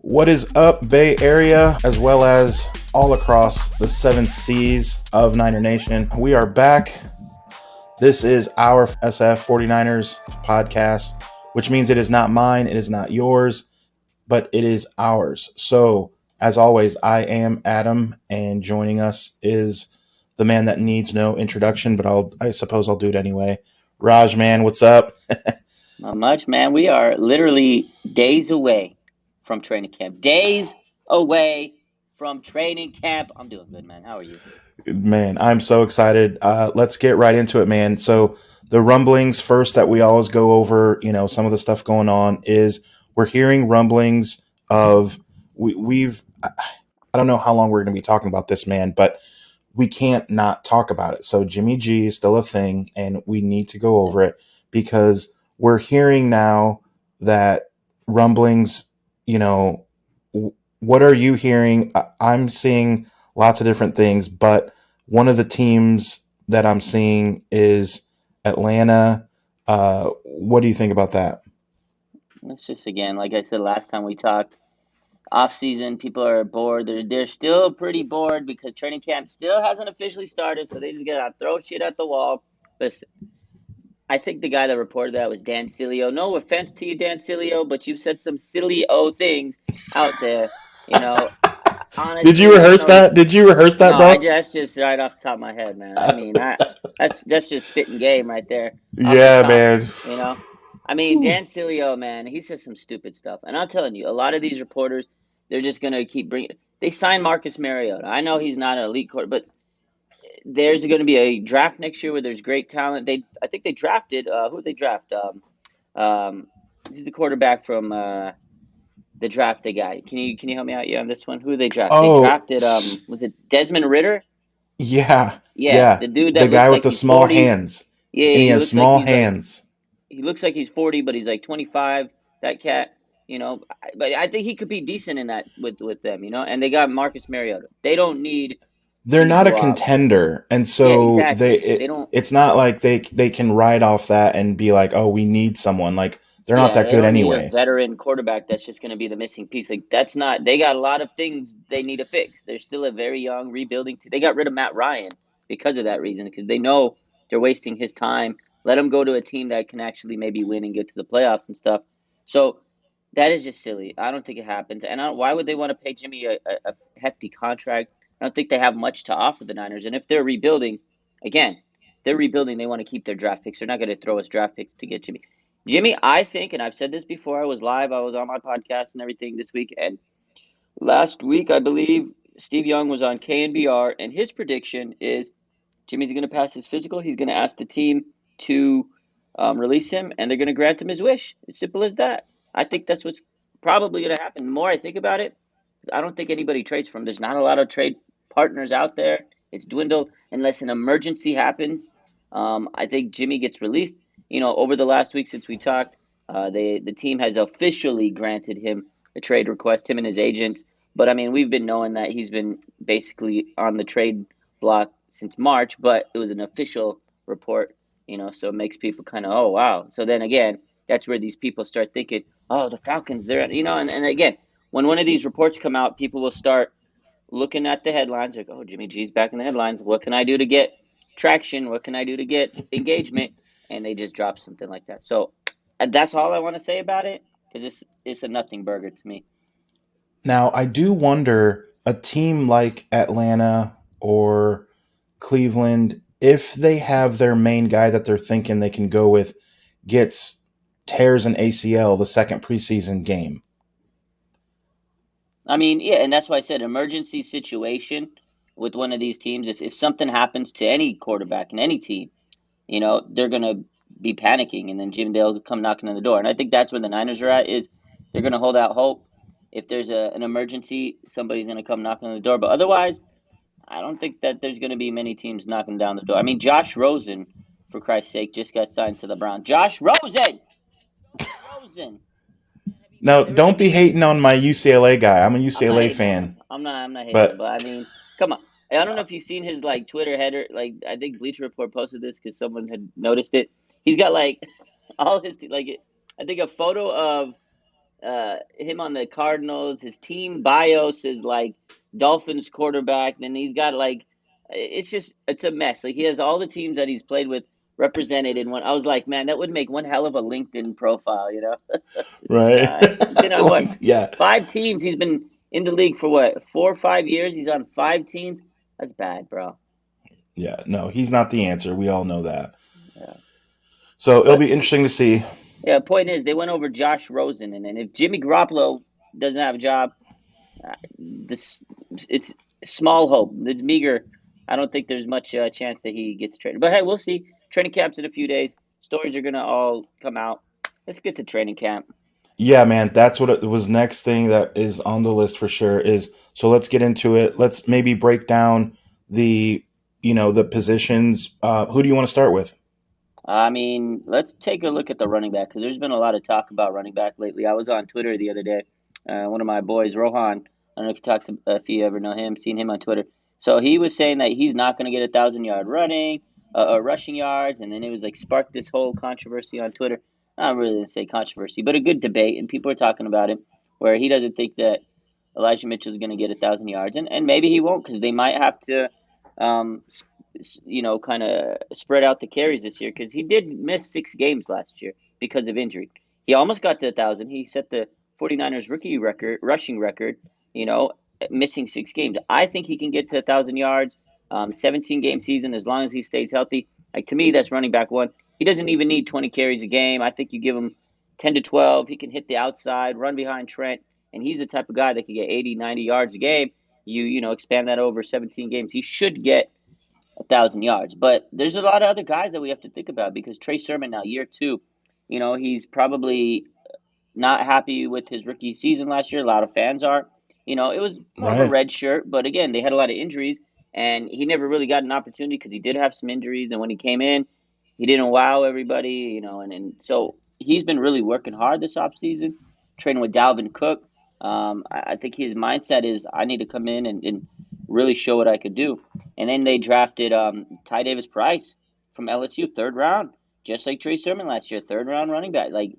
What is up, Bay Area, as well as all across the seven seas of Niner Nation? We are back. This is our SF49ers podcast, which means it is not mine, it is not yours, but it is ours. So, as always, I am Adam, and joining us is the man that needs no introduction, but I suppose I'll do it anyway. Raj, man, what's up? Not much, man. We are literally days away from training camp. Days away from training camp. I'm doing good, man. How are you? Man, I'm so excited. Let's get right into it, man. So the rumblings first that we always go over, some of the stuff going on is we're hearing rumblings of we've. I don't know how long we're going to be talking about this, man, but we can't not talk about it. So Jimmy G is still a thing, and we need to go over it because we're hearing now that rumblings. You know, what are you hearing? I'm seeing lots of different things, but one of the teams that I'm seeing is Atlanta. What do you think about that? It's just again, like I said last time we talked, off season, people are bored. They're still pretty bored because training camp still hasn't officially started, so they just gotta throw shit at the wall. Listen, I think the guy that reported that was Dan Cilio. No offense to you, Dan Cilio, but you've said some silly things out there. You know, Did you honestly, I don't rehearse know. that? Did you rehearse No, that, bro? that's just right off the top of my head, man. I mean, that's just spitting game right there off the Yeah, top. man. You know, I mean, Dan Cilio, man, he says some stupid stuff, and I'm telling you, a lot of these reporters, they're just gonna keep bringing. They signed Marcus Mariota. I know he's not an elite quarter, but there's going to be a draft next year where there's great talent. I think they drafted. Who did they draft? Um, he's the quarterback from the drafted guy. Can you help me out? Yeah, on this one. Who did they draft? They Oh, drafted. Was it Desmond Ritter? yeah, Yeah, yeah. the dude The that guy looks with like the he's small 40. hands, Yeah, and he he has looks like small he's like hands. he looks like he's 40, but he's like 25. That cat, but I think he could be decent in that with them, And they got Marcus Mariota. They don't need They're to not a go out. contender, and Yeah, so exactly. They don't. it's not like they can ride off that and be like, oh, we need someone. Like they're not Yeah, that they good don't need a anyway. veteran quarterback that's just going to be the missing piece. Like that's not. They got a lot of things they need to fix. They're still a very young rebuilding team. They got rid of Matt Ryan because of that reason because they know they're wasting his time. Let him go to a team that can actually maybe win and get to the playoffs and stuff. So that is just silly. I don't think it happens. And why would they want to pay Jimmy a hefty contract? I don't think they have much to offer the Niners. And if they're rebuilding, again, they're rebuilding. They want to keep their draft picks. They're not going to throw us draft picks to get Jimmy. Jimmy, I think, and I've said this before, I was live, I was on my podcast and everything this week. And last week, I believe Steve Young was on KNBR, and his prediction is Jimmy's going to pass his physical. He's going to ask the team to release him, and they're going to grant him his wish. As simple as that. I think that's what's probably going to happen. The more I think about it, I don't think anybody trades for him. There's not a lot of trade partners out there. It's dwindled unless an emergency happens. I think Jimmy gets released. Over the last week since we talked, the team has officially granted him a trade request, him and his agents. But I mean, we've been knowing that he's been basically on the trade block since March, but it was an official report, so it makes people kind of, oh, wow. So then again, that's where these people start thinking, oh, the Falcons, and again, when one of these reports come out, people will start looking at the headlines like, oh, Jimmy G's back in the headlines. What can I do to get traction? What can I do to get engagement? And they just drop something like that. So that's all I want to say about it because it's a nothing burger to me. Now, I do wonder a team like Atlanta or Cleveland, if they have their main guy that they're thinking they can go with, gets tears an ACL the second preseason game. I mean, yeah, and that's why I said emergency situation with one of these teams. If something happens to any quarterback in any team, they're gonna be panicking, and then Jim Dale will come knocking on the door. And I think that's where the Niners are at. Is they're gonna hold out hope. If there's an emergency, somebody's gonna come knocking on the door. But otherwise, I don't think that there's gonna be many teams knocking down the door. I mean, Josh Rosen, for Christ's sake, just got signed to the Browns. Josh Rosen, Rosen. Now, Have don't you be seen? hating on my UCLA guy. I'm a I'm not UCLA hating on him. fan, I'm not hating on him. but But I mean, come on. I don't know if you've seen his like Twitter header. Like I think Bleacher Report posted this because someone had noticed it. He's got like all his like I think a photo of him on the Cardinals. His team bios is like Dolphins quarterback. Then he's got like it's a mess. Like he has all the teams that he's played with represented in one. I was like, man, that would make one hell of a LinkedIn profile. This Right? guy. He's been on what, Yeah. 5 teams? He's been in the league for what, 4 or 5 years? He's on 5 teams. That's bad, bro. Yeah. No, he's not the answer. We all know that. Yeah, So it'll but be interesting to see. yeah. Point is, they went over Josh Rosen, and if Jimmy Garoppolo doesn't have a job, this it's small hope. It's meager. I don't think there's much chance that he gets traded. But hey, we'll see. Training camp's in a few days. Stories are gonna all come out. Let's get to training camp. Yeah, man, that's what it was. Next thing that is on the list for sure is, so let's get into it. Let's maybe break down the the positions. Who do you want to start with? I mean, let's take a look at the running back because there's been a lot of talk about running back lately. I was on Twitter the other day. One of my boys, Rohan, I don't know if you talked to, if you ever know him, seen him on Twitter. So he was saying that he's not going to get 1,000 yard running, rushing yards, and then it was like sparked this whole controversy on Twitter. Not really to say controversy, but a good debate, and people are talking about it. Where he doesn't think that Elijah Mitchell is going to get 1,000 yards, and maybe he won't because they might have to um, kind of spread out the carries this year because he did miss 6 games last year because of injury. He almost got to 1,000. He set the 49ers rookie record, rushing record, you know, missing 6 games. I think he can get to 1,000 yards, 17-game season as long as he stays healthy. Like to me, that's running back one. He doesn't even need 20 carries a game. I think you give him 10 to 12. He can hit the outside, run behind Trent, and he's the type of guy that can get 80, 90 yards a game. You expand that over 17 games. He should get 1,000 yards. But there's a lot of other guys that we have to think about because Trey Sermon now, year two, he's probably not happy with his rookie season last year. A lot of fans are. It was more of a Right. red shirt, but again, they had a lot of injuries, and he never really got an opportunity because he did have some injuries. And when he came in, he didn't wow everybody, and so he's been really working hard this offseason, training with Dalvin Cook. I think his mindset is I need to come in and really show what I could do. And then they drafted Ty Davis Price from LSU, third round, just like Trey Sermon last year, third round running back. Like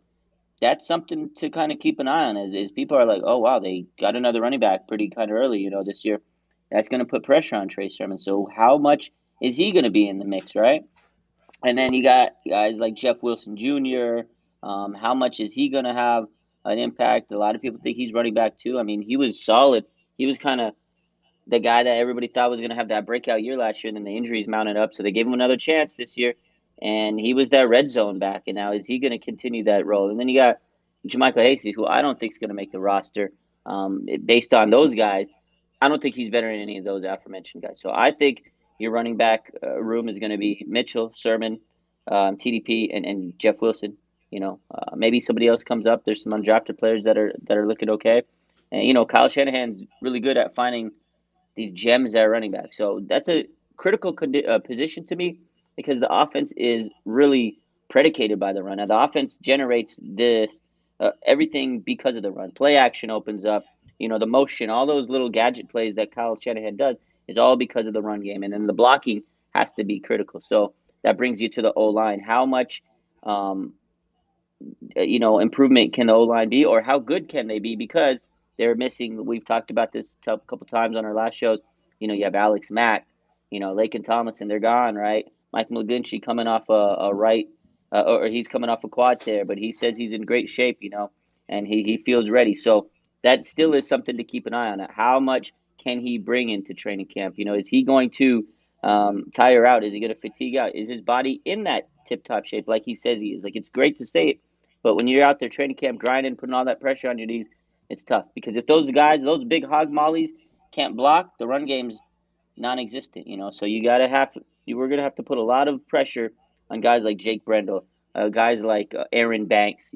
that's something to kind of keep an eye on. Is people are like, oh wow, they got another running back pretty kind of early, this year. That's going to put pressure on Trey Sermon. So how much is he going to be in the mix, right? And then you got guys like Jeff Wilson Jr. How much is he going to have an impact? A lot of people think he's running back too. I mean, he was solid. He was kind of the guy that everybody thought was going to have that breakout year last year, and then the injuries mounted up. So they gave him another chance this year, and he was that red zone back. And now is he going to continue that role? And then you got Jermichael Hasty, who I don't think is going to make the roster. Based on those guys, I don't think he's better than any of those aforementioned guys. So I think your running back room is going to be Mitchell, Sermon, TDP, and Jeff Wilson. Maybe somebody else comes up. There's some undrafted players that are looking okay, and Kyle Shanahan's really good at finding these gems at running back. So that's a critical position to me because the offense is really predicated by the run. Now the offense generates this everything because of the run. Play action opens up. The motion, all those little gadget plays that Kyle Shanahan does is all because of the run game, and then the blocking has to be critical. So that brings you to the O line. How much um, improvement can the O line be, or how good can they be? Because they're missing. We've talked about this a couple times on our last shows. You have Alex Mack, Laken Tomlinson. They're gone, right? Mike McGlinchey coming off a right, or he's coming off a quad tear, but he says he's in great shape, and he feels ready. So that still is something to keep an eye on. How much can he bring into training camp? Is he going to tire out? Is he going to fatigue out? Is his body in that tip top shape like he says he is? Like it's great to say it, but when you're out there training camp grinding, putting all that pressure on your knees, it's tough because if those guys, those big hog mollies, can't block, the run game's non-existent. So we're gonna have to put a lot of pressure on guys like Jake Brendel, guys like Aaron Banks,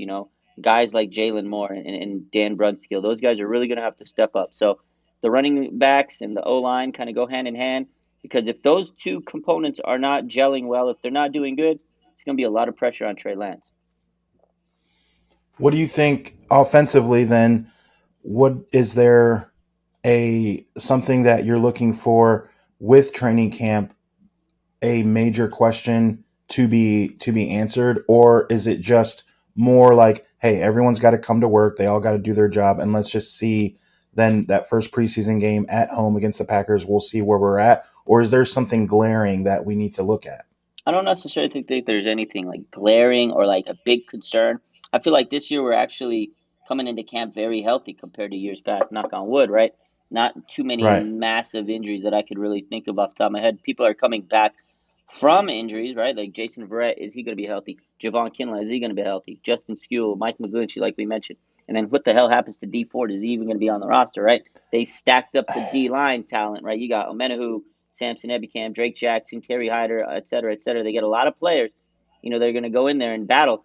guys like Jalen Moore and Dan Brunskill. Those guys are really gonna have to step up. So the running backs and the O line kind of go hand in hand because if those two components are not gelling well, if they're not doing good, it's gonna be a lot of pressure on Trey Lance. What do you think offensively then? What is there a something that you're looking for with training camp, a major question to be answered, or is it just more like hey, everyone's got to come to work. They all got to do their job. And let's just see then that first preseason game at home against the Packers. We'll see where we're at. Or is there something glaring that we need to look at? I don't necessarily think there's anything like glaring or like a big concern. I feel like this year we're actually coming into camp very healthy compared to years past. Knock on wood, right? Not too many Right. massive injuries that I could really think of off the top of my head. People are coming back from injuries, right? Like Jason Verrett, is he going to be healthy? Javon Kinlaw, is he going to be healthy? Justin Skule, Mike McGlinchey, like we mentioned. And then what the hell happens to D Ford? Is he even going to be on the roster, right? They stacked up the D line talent, right? You got Omenahu, Samson Ebicam, Drake Jackson, Kerry Hyder, et cetera, et cetera. They get a lot of players. They're going to go in there and battle.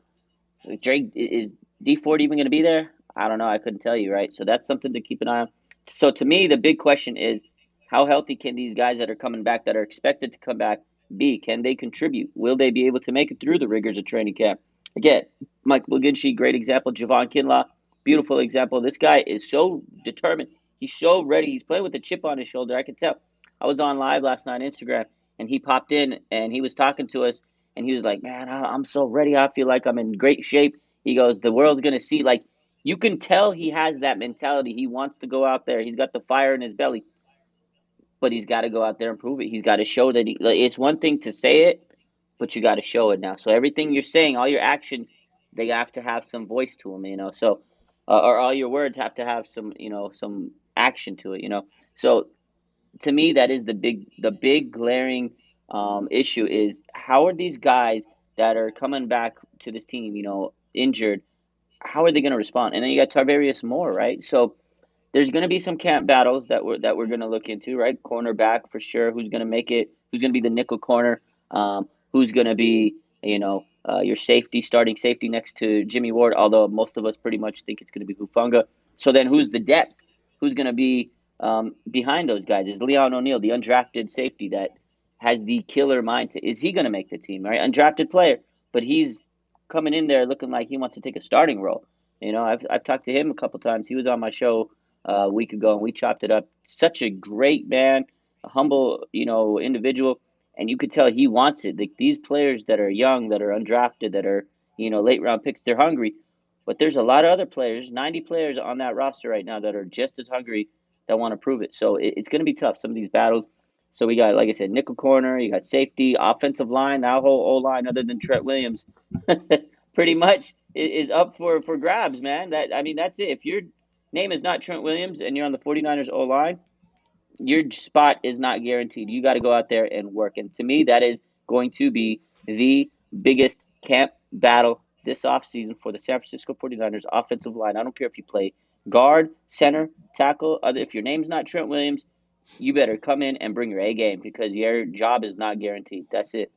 Drake is D Ford even going to be there? I don't know. I couldn't tell you, right? So that's something to keep an eye on. So to me, the big question is how healthy can these guys that are coming back, that are expected to come back, be? Can they contribute? Will they be able to make it through the rigors of training camp? Again, Mike McGlinchey, great example. Javon Kinlaw, beautiful example. This guy is so determined. He's so ready. He's playing with a chip on his shoulder. I can tell. I was on live last night on Instagram, and he popped in and he was talking to us, and he was like, "Man, I'm so ready. I feel like I'm in great shape." He goes, "The world's gonna see." Like you can tell, he has that mentality. He wants to go out there. He's got the fire in his belly, but he's got to go out there and prove it. He's got to show that he. Like, it's one thing to say it, but you got to show it now. So everything you're saying, all your actions, they have to have some voice to them. So or all your words have to have some action to it. So to me, that is the big glaring issue is how are these guys that are coming back to this team, injured, how are they going to respond? And then you got Tarvarius Moore, right? So there's going to be some camp battles that we're going to look into, right? Cornerback for sure. Who's going to make it? Who's going to be the nickel corner? Who's going to be your safety, starting safety next to Jimmy Ward? Although most of us pretty much think it's going to be Hufanga. So then, who's the depth? Who's going to be behind those guys? Is Leon O'Neal, the undrafted safety that has the killer mindset? Is he going to make the team? Right, undrafted player, but he's coming in there looking like he wants to take a starting role. I've talked to him a couple times. He was on my show a week ago, and we chopped it up. Such a great man, a humble, individual, and you could tell he wants it. Like these players that are young, that are undrafted, that are late round picks, they're hungry. But there's a lot of other players, 90 players on that roster right now that are just as hungry that want to prove it. So it's going to be tough. Some of these battles. So we got, like I said, nickel corner. You got safety, offensive line. That whole O line, other than Trent Williams, pretty much is up for grabs, man. That's it. If your name is not Trent Williams and you're on the 49ers O line, your spot is not guaranteed. You got to go out there and work. And to me, that is going to be the biggest camp battle this offseason for the San Francisco 49ers offensive line. I don't care if you play guard, center, tackle. If your name's not Trent Williams, you better come in and bring your A game because your job is not guaranteed. That's it.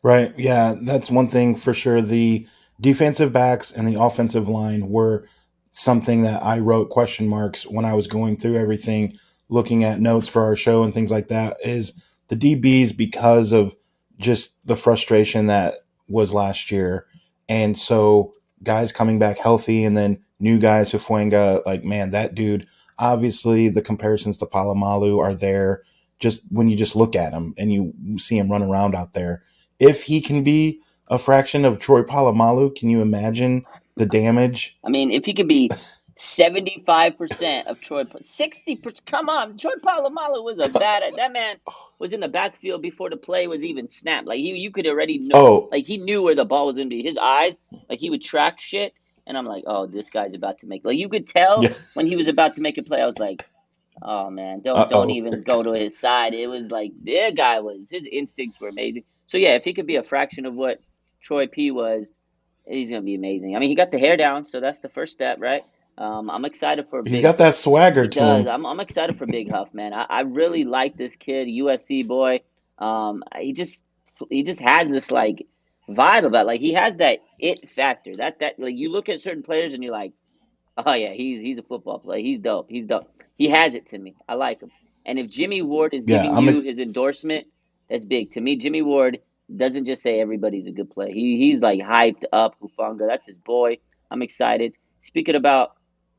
Right. Yeah, that's one thing for sure. The defensive backs and the offensive line were something that I wrote question marks when I was going through everything, looking at notes for our show and things like that. Is the DBs because of just the frustration that was last year. And so guys coming back healthy and then new guys, Hufuenga, like, man, that dude, obviously the comparisons to Palomalu are there just when you just look at him and you see him run around out there. If he can be a fraction of Troy Polamalu, can you imagine the damage? I mean, if he could be 75% of 60%, come on. Troy Polamalu was a bad, that man was in the backfield before the play was even snapped. Like, you could already know, Oh, like, he knew where the ball was going to be. His eyes, like, he would track shit. And I'm like, oh, this guy's about to make, like, you could tell yeah. when he was about to make a play. I was like, oh man, don't Uh don't oh. even go to his side. It was like the guy was, his instincts were amazing. So yeah, if he could be a fraction of what Troy P was, he's gonna be amazing. I mean, he got the hair down, so that's the first step, right? I'm excited for He's Big. got that swagger He to does. him. I'm excited for Big Huff, man. I really like this kid, USC boy. He just has this like vibe about, like he has that it factor. That like you look at certain players and you're like, oh yeah, he's a football player. He's dope. He's dope. He has it to me. I like him. And if Jimmy Ward is Yeah, giving I'm a, you his endorsement, that's big. To me, Jimmy Ward doesn't just say everybody's a good player. He's like hyped up. Hufanga, that's his boy. I'm excited. Speaking about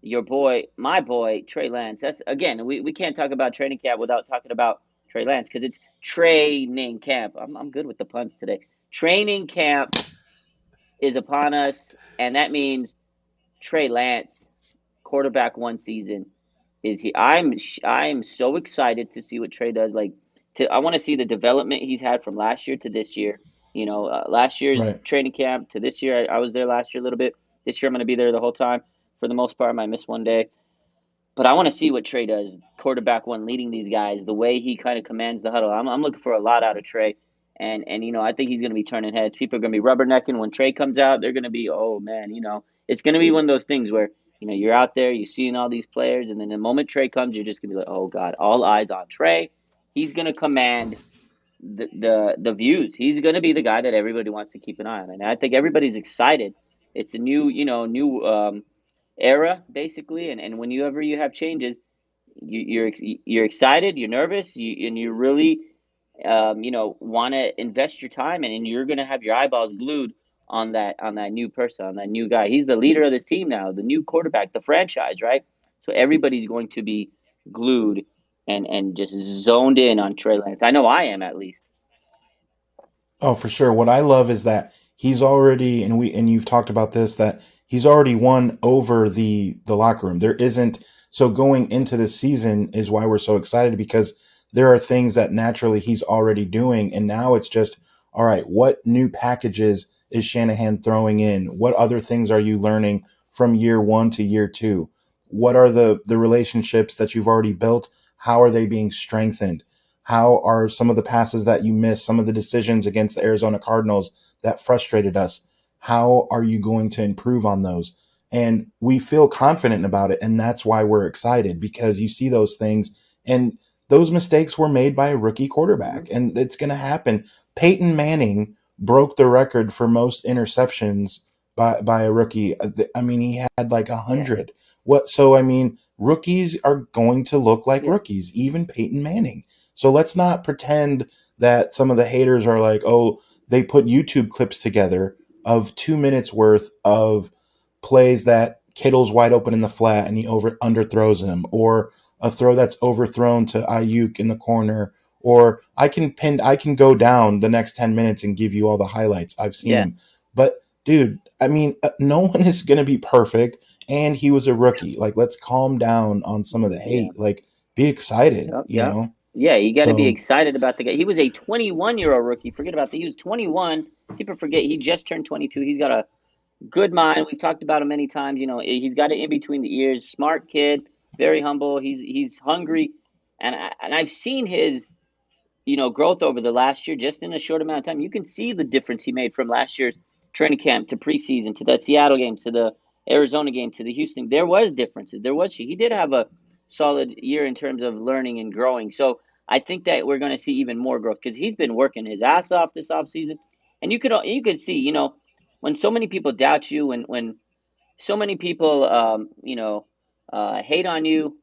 your boy, my boy, Trey Lance. That's again, we can't talk about training camp without talking about Trey Lance because it's training camp. I'm good with the puns today. Training camp is upon us, and that means Trey Lance, quarterback one season, is he? I'm so excited to see what Trey does. Like, I want to see the development he's had from last year to this year. Last year's Right. training camp to this year. I was there last year a little bit. This year I'm going to be there the whole time for the most part. I might miss one day. But I want to see what Trey does, quarterback one, leading these guys, the way he kind of commands the huddle. I'm looking for a lot out of Trey, and I think he's going to be turning heads. People are going to be rubbernecking when Trey comes out. They're going to be, oh man, it's going to be one of those things where you're out there, you're seeing all these players, and then the moment Trey comes, you're just going to be like, oh god, all eyes on Trey. He's going to command the views. He's going to be the guy that everybody wants to keep an eye on, and I think everybody's excited. It's a new era basically, and whenever you have changes, you're excited, you're nervous, and you really want to invest your time in, and you're going to have your eyeballs glued on that new person, on that new guy. He's the leader of this team now, the new quarterback, the franchise, right? So everybody's going to be glued and just zoned in on Trey Lance. I know I am at least. Oh, for sure. What I love is that he's already, and you've talked about this, that he's already won over the locker room. There isn't, so going into this season is why we're so excited, because there are things that naturally he's already doing, and now it's just, all right, what new packages is Shanahan throwing in? What other things are you learning from year one to year two? What are the relationships that you've already built? How are they being strengthened? How are some of the passes that you missed, some of the decisions against the Arizona Cardinals that frustrated us? How are you going to improve on those? And we feel confident about it. And that's why we're excited, because you see those things, and those mistakes were made by a rookie Mm-hmm. quarterback, and it's going to happen. Peyton Manning broke the record for most interceptions by a rookie. I mean, he had like a Yeah, hundred. What? So I mean, rookies are going to look like yeah, rookies, even Peyton Manning. So let's not pretend that some of the haters are like, oh, they put YouTube clips together of 2 minutes worth of plays that Kittle's wide open in the flat and he underthrows him, or a throw that's overthrown to Ayuk in the corner, or I can go down the next 10 minutes and give you all the highlights. I've seen yeah, him, but dude, I mean, no one is gonna be perfect, and he was a rookie. Like, let's calm down on some of the yeah. hate. Like, be excited, Yep, you yep. know. Yeah, you got to be So excited about the guy. He was a 21-year-old rookie. Forget about that. He was 21. People forget he just turned 22. He's got a good mind. We've talked about him many times. He's got it in between the ears. Smart kid, very humble. He's hungry, and I've seen his growth over the last year, just in a short amount of time. You can see the difference he made from last year's training camp to preseason to the Seattle game to the Arizona game to the Houston. There was differences. He did have a solid year in terms of learning and growing. So I think that we're going to see even more growth because he's been working his ass off this offseason. And you could see, when so many people doubt you, when so many people hate on you,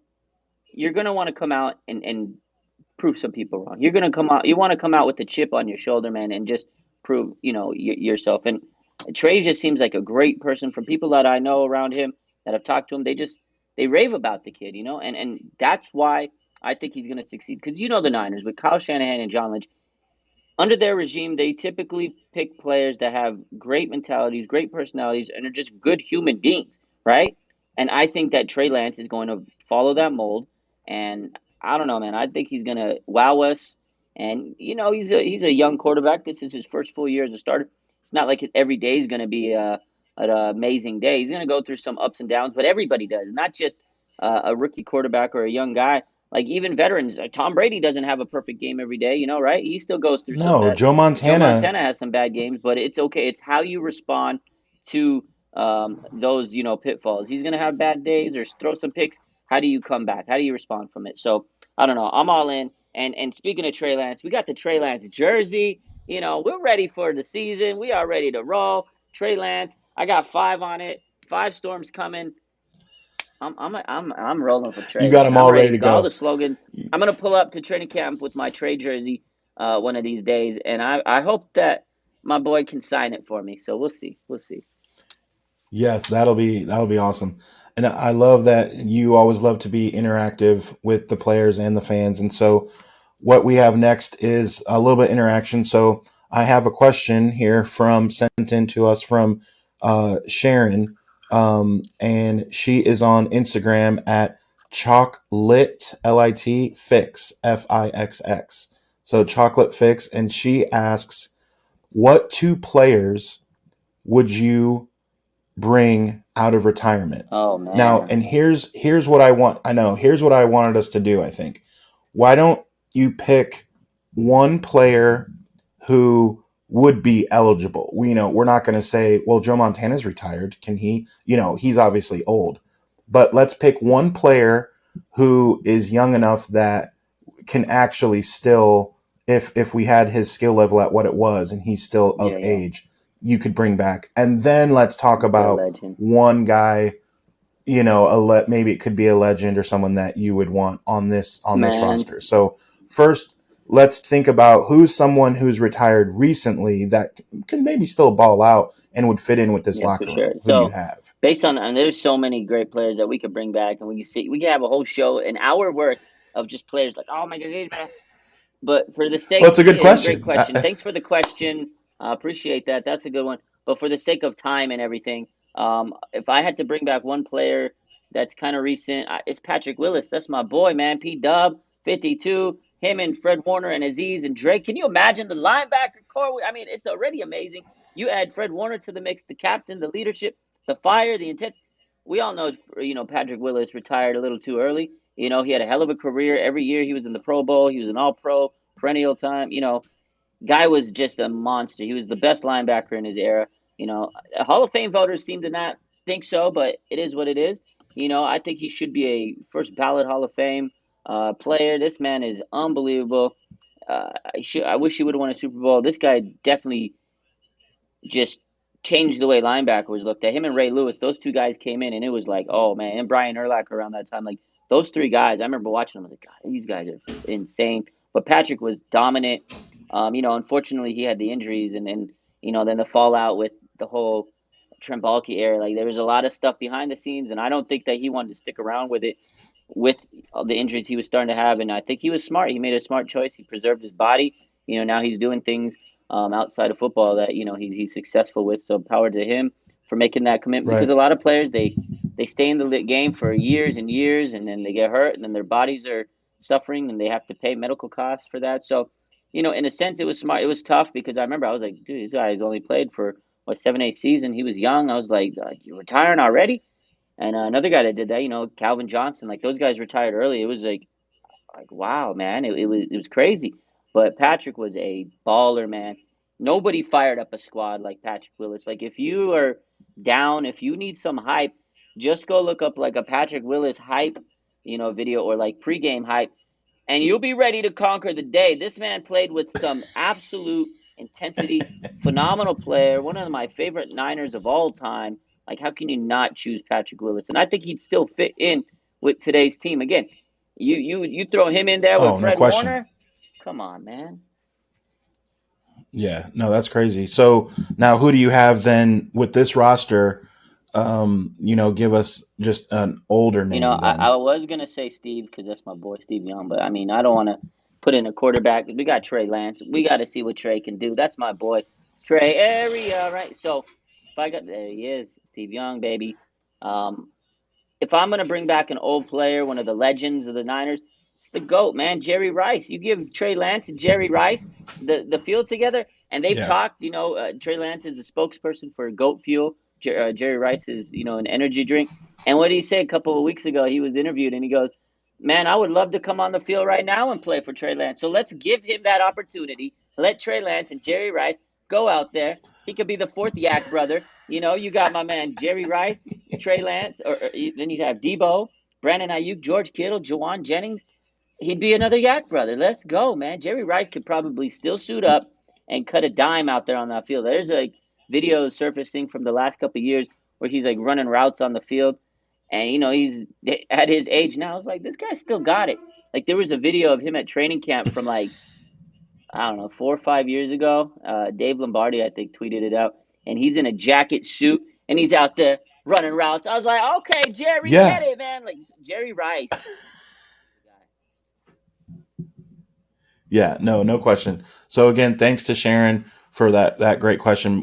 you're going to want to come out and prove some people wrong. You're gonna come out. You want to come out with the chip on your shoulder, man, and just prove yourself. And Trey just seems like a great person. From people that I know around him that have talked to him, they rave about the kid, and that's why I think he's gonna succeed. Because the Niners with Kyle Shanahan and John Lynch, under their regime, they typically pick players that have great mentalities, great personalities, and are just good human beings, right? And I think that Trey Lance is going to follow that mold. And I don't know, man. I think he's going to wow us. And he's a young quarterback. This is his first full year as a starter. It's not like every day is going to be an amazing day. He's going to go through some ups and downs, but everybody does, not just a rookie quarterback or a young guy. Like even veterans, Tom Brady doesn't have a perfect game every day, right? He still goes through some no, bad. Joe Joe Montana. Montana has some bad games, but it's okay. It's how you respond to those, pitfalls. He's gonna have bad days or throw some picks. How do you come back? How do you respond from it? So I don't know. I'm all in. And speaking of Trey Lance, we got the Trey Lance jersey. We're ready for the season. We are ready to roll. Trey Lance, I got 5 on it. 5 storms coming. I'm rolling for You Trey, got man. them I'm all ready ready to to go. All the go. slogans. I'm gonna pull up to training camp with my Trey jersey one of these days, and I hope that my boy can sign it for me. So we'll see. We'll see. Yes, that'll be awesome. And I love that you always love to be interactive with the players and the fans. And so what we have next is a little bit of interaction. So I have a question here from sent in to us from Sharon, and she is on Instagram at chocolate fix fixx. So chocolate fix, and she asks, "What two players would you bring out of retirement?" Oh Now, man. and here's what I want. I know here's what I wanted us to do. I think, why don't you pick one player who would be eligible? We're not going to say, well, Joe Montana's retired. Can he? He's obviously old, but let's pick one player who is young enough that can actually still, if we had his skill level at what it was and he's still of Yeah, yeah. age, you could bring back. And then let's talk The about legend. one guy, maybe it could be a legend or someone that you would want on this Man. roster. So first, let's think about who's someone who's retired recently that can maybe still ball out and would fit in with this Yeah, for locker room. sure. Who do you So have? based on, and there's so many great players that we could bring back, and we could have a whole show, an hour worth of just players like, oh my god. But for the Well, sake, it's a good yeah, great question. question. Thanks for the question. I appreciate that. That's a good one. But for the sake of time and everything, if I had to bring back one player that's kind of recent, it's Patrick Willis. That's my boy, man. P Dub, 52. Him and Fred Warner and Aziz and Drake. Can you imagine the linebacker core? I mean, it's already amazing. You add Fred Warner to the mix, the captain, the leadership, the fire, the intensity. We all know, Patrick Willis retired a little too early. He had a hell of a career. Every year he was in the Pro Bowl. He was an All Pro, perennial time. Guy was just a monster. He was the best linebacker in his era. Hall of Fame voters seem to not think so, but it is what it is. I think he should be a first ballot Hall of Fame player. This man is unbelievable. I wish he would have won a Super Bowl. This guy definitely just changed the way linebackers looked at him and Ray Lewis. Those two guys came in, and it was like, oh man, and Brian Urlacher around that time. Like those three guys, I remember watching them. I was like, God, these guys are insane. But Patrick was dominant. Unfortunately, he had the injuries, and then the fallout with the whole Trembalke era. Like there was a lot of stuff behind the scenes, and I don't think that he wanted to stick around with it with all the injuries he was starting to have. And I think he was smart. He made a smart choice. He preserved his body. Now he's doing things outside of football that he's successful with. So power to him for making that commitment. Because Right. a lot of players they stay in the game for years and years, and then they get hurt, and then their bodies are suffering, and they have to pay medical costs for that. So, in a sense, it was smart. It was tough because I remember I was like, dude, this guy's only played for what 7, 8 seasons. He was young. I was like, you're retiring already. And another guy that did that, Calvin Johnson, like those guys retired early. It was like wow, man, it was crazy. But Patrick was a baller, man. Nobody fired up a squad like Patrick Willis. Like if you are down, if you need some hype, just go look up like a Patrick Willis hype, video or like pregame hype, and you'll be ready to conquer the day. This man played with some absolute intensity, phenomenal player, one of my favorite Niners of all time. Like, how can you not choose Patrick Willis? And I think he'd still fit in with today's team. Again, you throw him in there with Oh, no Fred question. Warner. Come on, man. Yeah, no, that's crazy. So now, who do you have then with this roster? Give us just an older name I then. was gonna say Steve because that's my boy Steve Young, but I mean I don't want to put in a quarterback. We got Trey Lance. We got to see what Trey can do. That's my boy Trey area, right? So if I got there, he is Steve Young, baby. Um, if I'm gonna bring back an old player, one of the legends of the Niners, it's the GOAT, man, Jerry Rice. You give Trey Lance and Jerry Rice the field together, and they've Yeah. talked. Trey Lance is the spokesperson for Goat Fuel. Jerry Rice is an energy drink. And what did he say a couple of weeks ago? He was interviewed, and he goes, "Man, I would love to come on the field right now and play for Trey Lance. So let's give him that opportunity. Let Trey Lance and Jerry Rice go out there. He could be the fourth Yak brother. You got my man Jerry Rice, Trey Lance, or then you'd have Debo, Brandon Ayuk, George Kittle, Jawan Jennings. He'd be another Yak brother. Let's go, man. Jerry Rice could probably still suit up and cut a dime out there on that field. There's like videos surfacing from the last couple of years where he's like running routes on the field, and he's at his age now. I was like, this guy still got it. Like there was a video of him at training camp from like I don't know 4 or 5 years ago. Dave Lombardi, I think, tweeted it out, and he's in a jacket suit and he's out there running routes. I was like, okay, Jerry, get Yeah. it, man. Like Jerry Rice. Yeah, no question. So again, thanks to Sharon for that great question.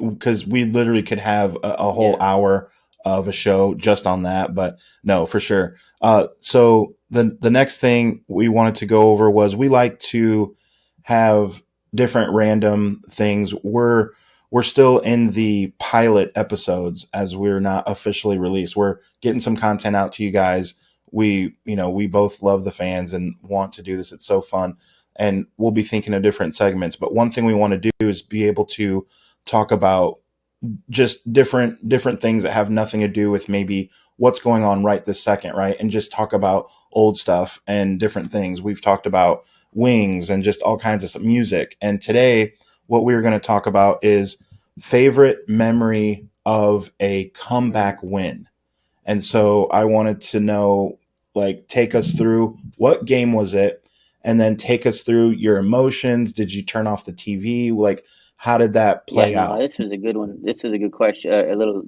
Because we literally could have a whole Yeah. hour of a show just on that, but no, for sure. So the next thing we wanted to go over was we like to have different random things. We're still in the pilot episodes as we're not officially released. We're getting some content out to you guys. We both love the fans and want to do this. It's so fun, and we'll be thinking of different segments. But one thing we want to do is be able to talk about just different things that have nothing to do with maybe what's going on right this second, right? And just talk about old stuff and different things. We've talked about wings and just all kinds of music. And today, what we're going to talk about is favorite memory of a Mm. comeback win. And so I wanted to know, like, take us through what game was it, and then take us through your emotions. Did you turn off the TV? Like, how did that Yeah, play no, out? this was a good one. This was a good question. A little,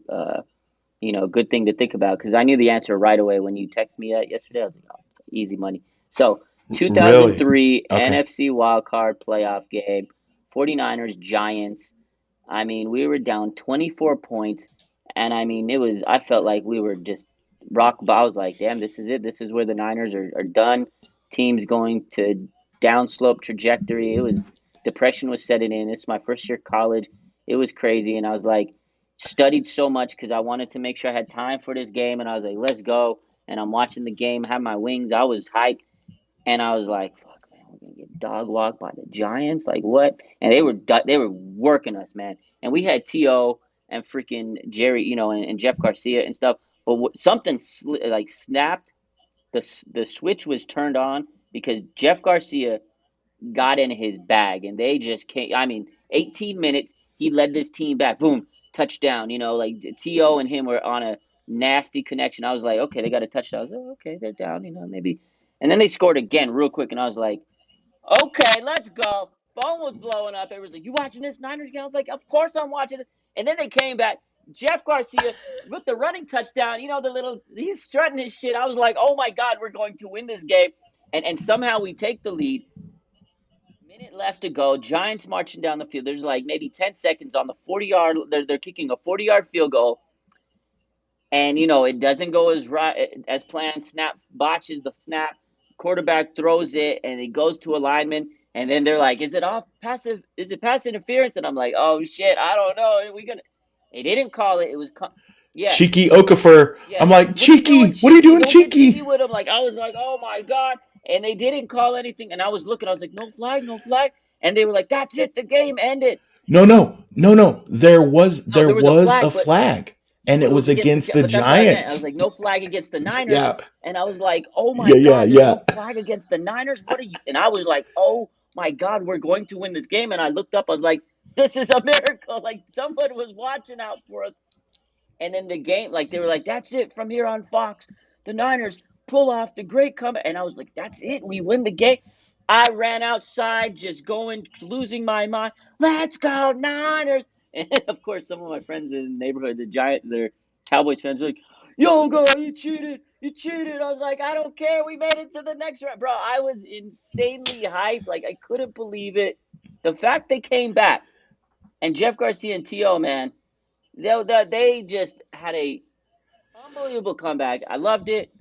good thing to think about because I knew the answer right away when you texted me that yesterday. I was like, oh, easy money. So, Really? 2003 Okay. NFC wildcard playoff game, 49ers Giants. I mean, we were down 24 points, and I mean, I felt like we were just rock. I was like, damn, this is it. This is where the Niners are done. Team's going to downslope trajectory. Depression was setting in. It's my first year of college. It was crazy, and I was like, studied so much because I wanted to make sure I had time for this game, and I was like, let's go. And I'm watching the game, have my wings. I was hyped. And I was like, "Fuck, man, we're gonna get dog walked by the Giants. Like what?" And they were working us, man. And we had To and freaking Jerry, and Jeff Garcia and stuff. But something like snapped. The switch was turned on because Jeff Garcia got in his bag, and they just came. I mean, 18 minutes, he led this team back. Boom, touchdown. Like To and him were on a nasty connection. I was like, okay, they got a touchdown. I was like, okay, they're down. Maybe. And then they scored again real quick, and I was like, okay, let's go. Phone was blowing up. Everyone's like, you watching this Niners game? I was like, of course I'm watching it. And then they came back. Jeff Garcia with the running touchdown. He's strutting his shit. I was like, oh my God, we're going to win this game. And somehow we take the lead. Minute left to go. Giants marching down the field. There's like maybe 10 seconds on the 40-yard. They're kicking a 40-yard field goal. And it doesn't go as planned. Snap botches the snap. Quarterback throws it, and it goes to a lineman. And then they're like, "Is it off passive? Is it pass interference?" And I'm like, "Oh shit, I don't know. Are we gonna?" They didn't call it. It was, yeah, Cheeky Okafor. yeah. I'm like, What are you doing, Cheeky, what are you Cheeky? doing, Don't get jiggy Cheeky? with him. Like I was like, "Oh my God!" And they didn't call anything. And I was looking. I was like, "No flag, no flag." And they were like, "That's it. The game ended." No, no, no, no. There was No, there there was a was a flag, but flag, and it it was was against against the but that's what I meant. I was Giants. like, no flag against the Niners. Yeah, And I was like, oh my yeah, yeah, God, there's yeah. no flag against the Niners. What are you? And I was like, oh my God, we're going to win this game. And I looked up, I was like, this is a miracle. Like someone was watching out for us. And then the game, like they were like, that's it from here on Fox. The Niners pull off the great comeback. And I was like, that's it. We win the game. I ran outside, just going, losing my mind. Let's go, Niners. And of course, some of my friends in the neighborhood, they're Cowboys fans, were like, yo, go, you cheated. You cheated. I was like, I don't care. We made it to the next round. Bro, I was insanely hyped. Like, I couldn't believe it. The fact they came back and Jeff Garcia and T.O., man, they just had a unbelievable comeback. I loved it.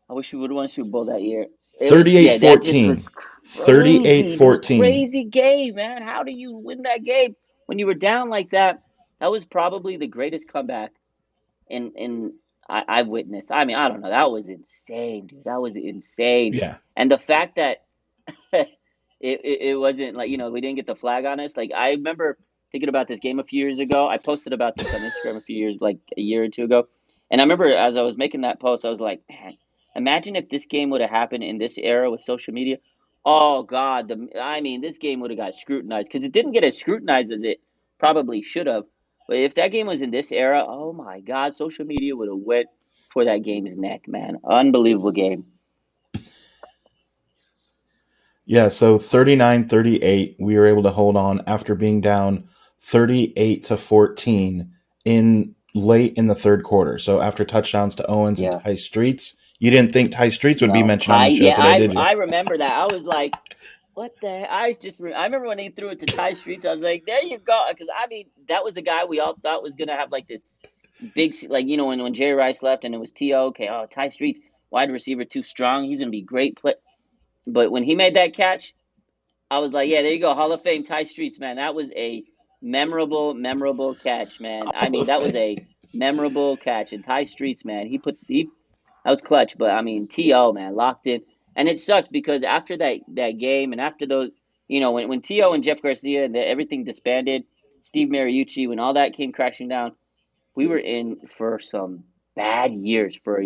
I wish we would have won a Super Bowl that year. It was, Thirty-eight yeah, that just fourteen. was Thirty-eight crazy. It was a fourteen. crazy game, man. How do you win that game when you were down like that? That was probably the greatest comeback I've witnessed. I mean, I don't know. That was insane, dude. That was insane. Yeah. And the fact that it wasn't like we didn't get the flag on us. Like I remember thinking about this game a few years ago. I posted about this on Instagram a few years, like a year or two ago, and I remember as I was making that post, I was like, man, imagine if this game would have happened in this era with social media. Oh God, I mean, this game would have got scrutinized because it didn't get as scrutinized as it probably should have. But if that game was in this era, oh my God, social media would have went for that game's neck, man. Unbelievable game. Yeah, so 39-38, we were able to hold on after being down 38-14 in late in the third quarter. So after touchdowns to Owens and Yeah. Ty Streets. You didn't think Ty Streets would be No, mentioned on the show Yeah, today, did you? I remember that. I was like, what the? I remember when he threw it to Ty Streets. I was like, there you go, because I mean that was a guy we all thought was gonna have like this big, like when Jerry Rice left and it was T.O. Okay, oh Ty Streets, wide receiver, too strong. He's gonna be great play. But when he made that catch, I was like, yeah, there you go, Hall of Fame Ty Streets, man. That was a memorable catch, man. I Hall mean, of that was Fame. a memorable catch. And Ty Streets, man, he that was clutch. But I mean, T.O. man locked in, and it sucked because after that game and after those, when T.O. and Jeff Garcia and everything disbanded, Steve Mariucci, when all that came crashing down, we were in for some bad years for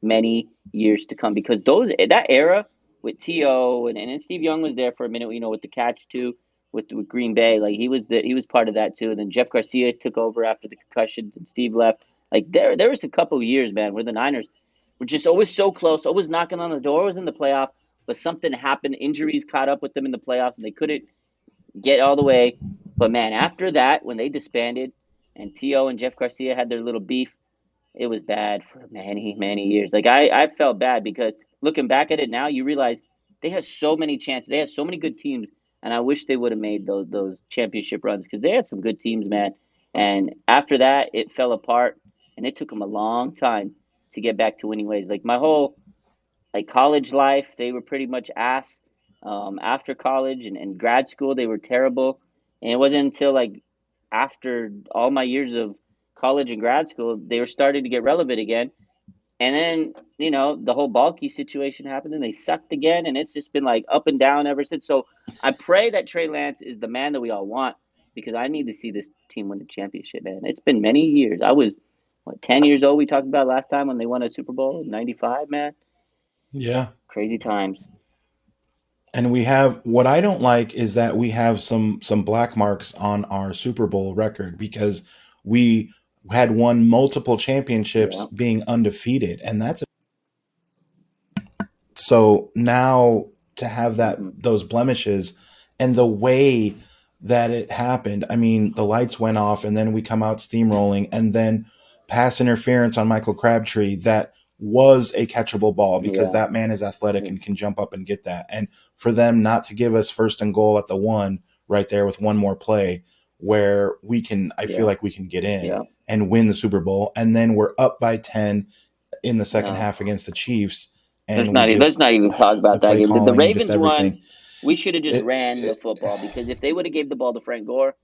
many years to come because that era with To and Steve Young was there for a minute, with the catch too with Green Bay, like he was part of that too. And then Jeff Garcia took over after the concussions and Steve left. Like there was a couple of years, man, where the Niners were just always so close, always knocking on the door, was in the playoff, but something happened, injuries caught up with them in the playoffs, and they couldn't get all the way. But man, after that, when they disbanded and To and Jeff Garcia had their little beef, it was bad for many years. Like I felt bad because looking back at it now, you realize they had so many chances. They had so many good teams, and I wish they would have made those championship runs because they had some good teams, man. And after that, it fell apart, and it took them a long time to get back to winning ways. Like my whole like college life, they were pretty much ass. After college and grad school, they were terrible. And it wasn't until like after all my years of college and grad school, they were starting to get relevant again. And then, the whole bulky situation happened and they sucked again. And it's just been like up and down ever since. So I pray that Trey Lance is the man that we all want because I need to see this team win the championship, man. It's been many years. I was, 10 years old, we talked about last time when they won a Super Bowl in 95, man. Yeah. Crazy times. And we have what I don't like is that we have some black marks on our Super Bowl record because we had won multiple championships Yeah. being undefeated, and that's so now to have that Hmm. those blemishes and the way that it happened. I mean, the lights went off, and then we come out steamrolling, and then pass interference on Michael Crabtree that was a catchable ball because Yeah. that man is athletic Yeah. and can jump up and get that. And for them not to give us first and goal at the one right there with one more play where I feel Yeah. like we can get in Yeah. and win the Super Bowl. And then we're up by 10 in the second No. half against the Chiefs. And we Let's just, not even talk the about that play game. The calling and just Ravens everything. one, we should have just It, ran the it football because if they would have gave the ball to Frank Gore,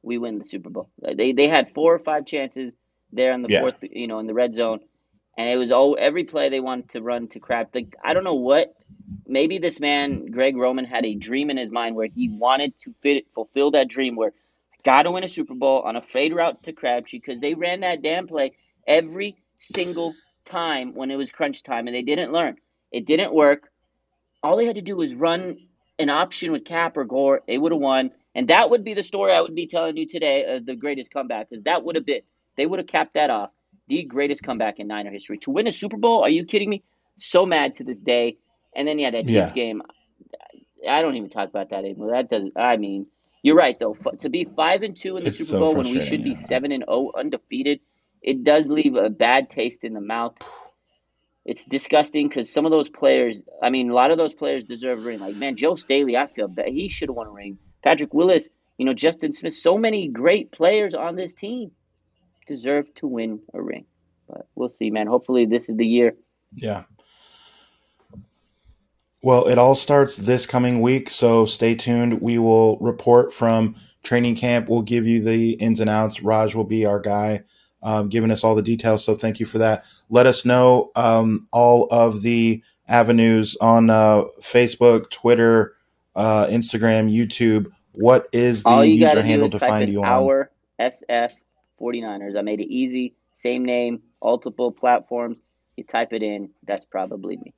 we win the Super Bowl. They had 4 or 5 chances there in the yeah, fourth, in the red zone, and it was all every play they wanted to run to crap. Like I don't know what. Maybe this man Greg Roman had a dream in his mind where he wanted to fulfill that dream where I got to win a Super Bowl on a fade route to Crabtree because they ran that damn play every single time when it was crunch time and they didn't learn. It didn't work. All they had to do was run an option with Cap or Gore. They would have won. And that would be the story I would be telling you today of the greatest comeback because that would have been, they would have capped that off. The greatest comeback in Niner history. To win a Super Bowl? Are you kidding me? So mad to this day. And then, yeah, that Chiefs yeah, game, I don't even talk about that anymore. That does, I mean, you're right, though. To be 5-2 in the it's Super so Bowl when we frustrating. should be Yeah, 7-0 undefeated, it does leave a bad taste in the mouth. It's disgusting because some of those players, I mean, a lot of those players deserve a ring. Like, man, Joe Staley, I feel bad. He should have won a ring. Patrick Willis, Justin Smith, so many great players on this team deserve to win a ring. But we'll see, man. Hopefully, this is the year. yeah. Well, it all starts this coming week, so stay tuned. We will report from training camp. We'll give you the ins and outs. Raj will be our guy, giving us all the details. So thank you for that. Let us know all of the avenues on Facebook, Twitter, Instagram, YouTube. What is the All you got user to do handle is to type find in you on? our SF49ers. I made it easy. Same name, multiple platforms. You type it in. That's probably me.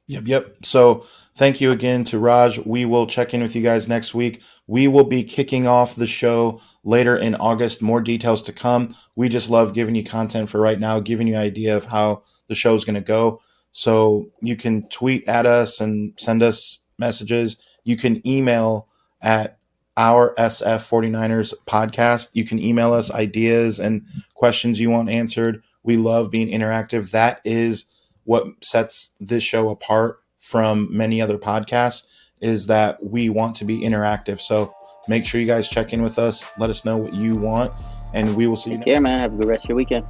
Yep. So thank you again to Raj. We will check in with you guys next week. We will be kicking off the show later in August. More details to come. We just love giving you content for right now, giving you an idea of how the show is going to go. So you can tweet at us and send us messages. You can email at our SF49ers podcast. You can email us ideas and questions you want answered. We love being interactive. That is what sets this show apart from many other podcasts is that we want to be interactive. So make sure you guys check in with us. Let us know what you want, and we will see you Take next care, time. man. Have a good rest of your weekend.